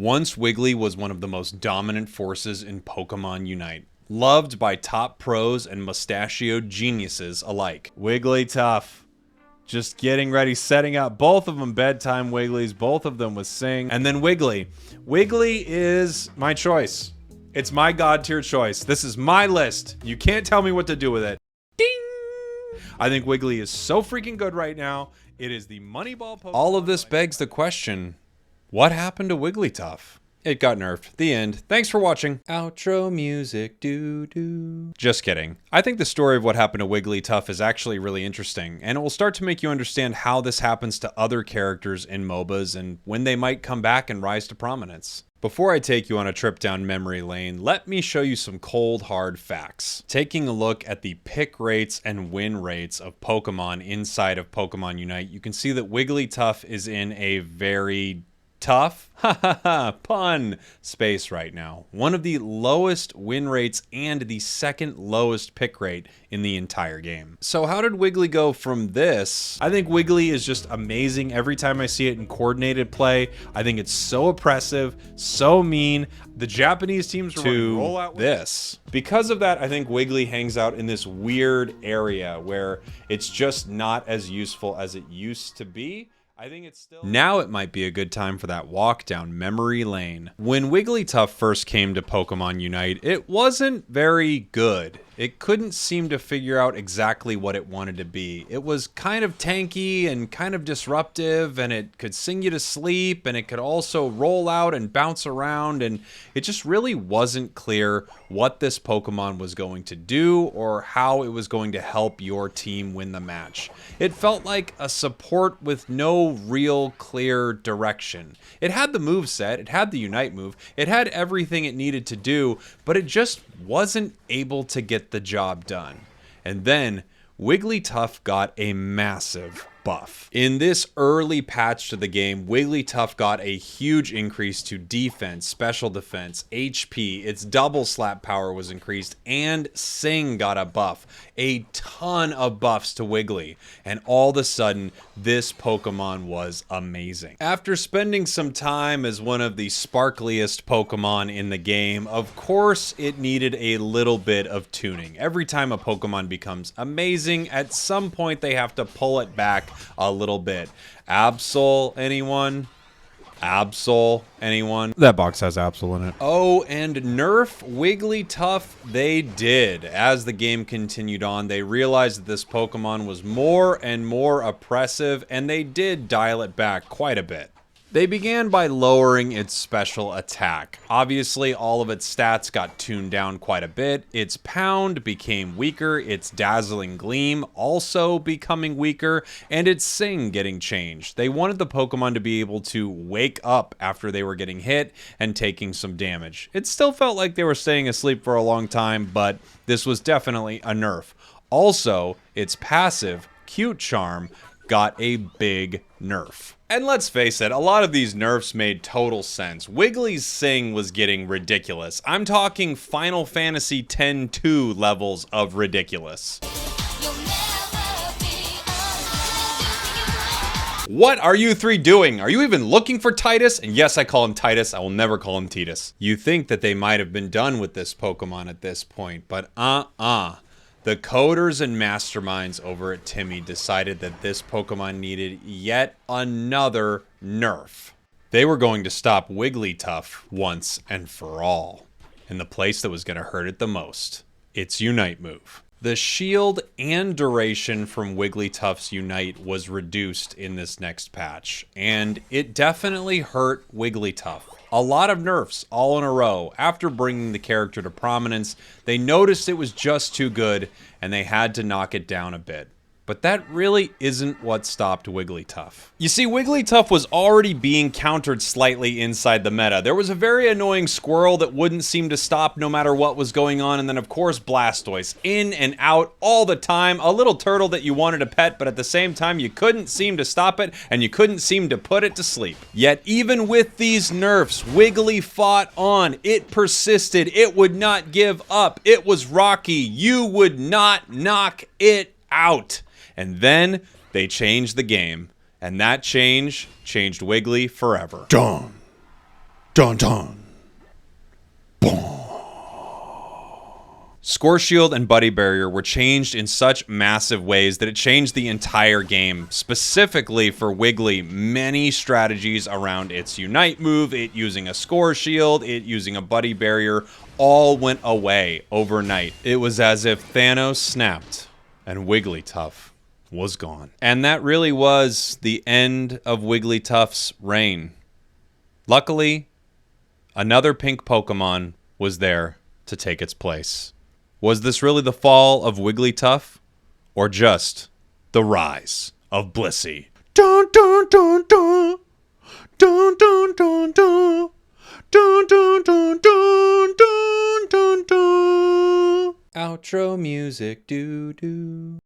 Once Wiggly was one of the most dominant forces in Pokemon Unite, loved by top pros and mustachioed geniuses alike. Wigglytuff. Just getting ready, setting up both of them bedtime Wigglies, both of them with Sing. And then Wiggly. Wiggly is my choice. It's my god tier choice. This is my list. You can't tell me what to do with it. Ding! I think Wiggly is so freaking good right now. It is the Moneyball Pokemon. All of this begs the question, what happened to Wigglytuff? It got nerfed. The end. Thanks for watching. Outro music, doo-doo. Just kidding. I think the story of what happened to Wigglytuff is actually really interesting, and it will start to make you understand how this happens to other characters in MOBAs and when they might come back and rise to prominence. Before I take you on a trip down memory lane, let me show you some cold, hard facts. Taking a look at the pick rates and win rates of Pokemon inside of Pokemon Unite, you can see that Wigglytuff is in a very tough, pun space right now. One of the lowest win rates and the second lowest pick rate in the entire game. So how did Wiggly go from this? I think Wiggly is just amazing every time I see it in coordinated play. I think it's so oppressive, so mean. The Japanese teams are running roll out with this. Because of that, I think Wiggly hangs out in this weird area where it's just not as useful as it used to be. I think it's still... Now it might be a good time for that walk down memory lane. When Wigglytuff first came to Pokemon Unite, it wasn't very good. It couldn't seem to figure out exactly what it wanted to be. It was kind of tanky and kind of disruptive, and it could sing you to sleep, and it could also roll out and bounce around, and it just really wasn't clear what this Pokemon was going to do or how it was going to help your team win the match. It felt like a support with no real clear direction. It had the moveset, it had the Unite move, it had everything it needed to do, but it just wasn't able to get the job done. And then Wigglytuff got a massive buff. In this early patch to the game, Wigglytuff got a huge increase to defense, special defense, HP, its double slap power was increased, and Sing got a buff. A ton of buffs to Wiggly, and all of a sudden, this Pokemon was amazing. After spending some time as one of the sparkliest Pokemon in the game, of course it needed a little bit of tuning. Every time a Pokemon becomes amazing, at some point they have to pull it back a little bit. Absol, anyone? Absol, anyone? That box has Absol in it. Oh, and nerf Wigglytuff they did. As the game continued on, they realized that this Pokemon was more and more oppressive, and they did dial it back quite a bit. They began by lowering its special attack. Obviously, all of its stats got tuned down quite a bit. Its pound became weaker, its dazzling gleam also becoming weaker, and its sing getting changed. They wanted the Pokemon to be able to wake up after they were getting hit and taking some damage. It still felt like they were staying asleep for a long time, but this was definitely a nerf. Also, its passive, Cute Charm, got a big nerf. And let's face it, a lot of these nerfs made total sense. Wiggly's Sing was getting ridiculous. I'm talking Final Fantasy X-2 levels of ridiculous. What are you three doing? Are you even looking for Titus? And yes, I call him Titus. I will never call him Titus. You think that they might have been done with this Pokemon at this point, but The coders and masterminds over at Timmy decided that this Pokemon needed yet another nerf. They were going to stop Wigglytuff once and for all. And the place that was going to hurt it the most, its Unite move. The shield and duration from Wigglytuff's Unite was reduced in this next patch, and it definitely hurt Wigglytuff. A lot of nerfs all in a row. After bringing the character to prominence, they noticed it was just too good, and they had to knock it down a bit. But that really isn't what stopped Wigglytuff. You see, Wigglytuff was already being countered slightly inside the meta. There was a very annoying squirrel that wouldn't seem to stop no matter what was going on, and then of course Blastoise, in and out all the time. A little turtle that you wanted to pet, but at the same time you couldn't seem to stop it, and you couldn't seem to put it to sleep. Yet even with these nerfs, Wiggly fought on. It persisted. It would not give up. It was Rocky. You would not knock it out. And then they changed the game, and that change changed Wiggly forever. Done. Dun dun. Score Shield and Buddy Barrier were changed in such massive ways that it changed the entire game. Specifically for Wiggly, many strategies around its Unite move, it using a Score Shield, it using a Buddy Barrier, all went away overnight. It was as if Thanos snapped and Wigglytuff was gone. And that really was the end of Wigglytuff's reign. Luckily, another pink Pokemon was there to take its place. Was this really the fall of Wigglytuff, or just the rise of Blissey? Dun dun dun dun, dun dun dun dun, dun dun dun dun dun dun dun. Outro music, doo doo.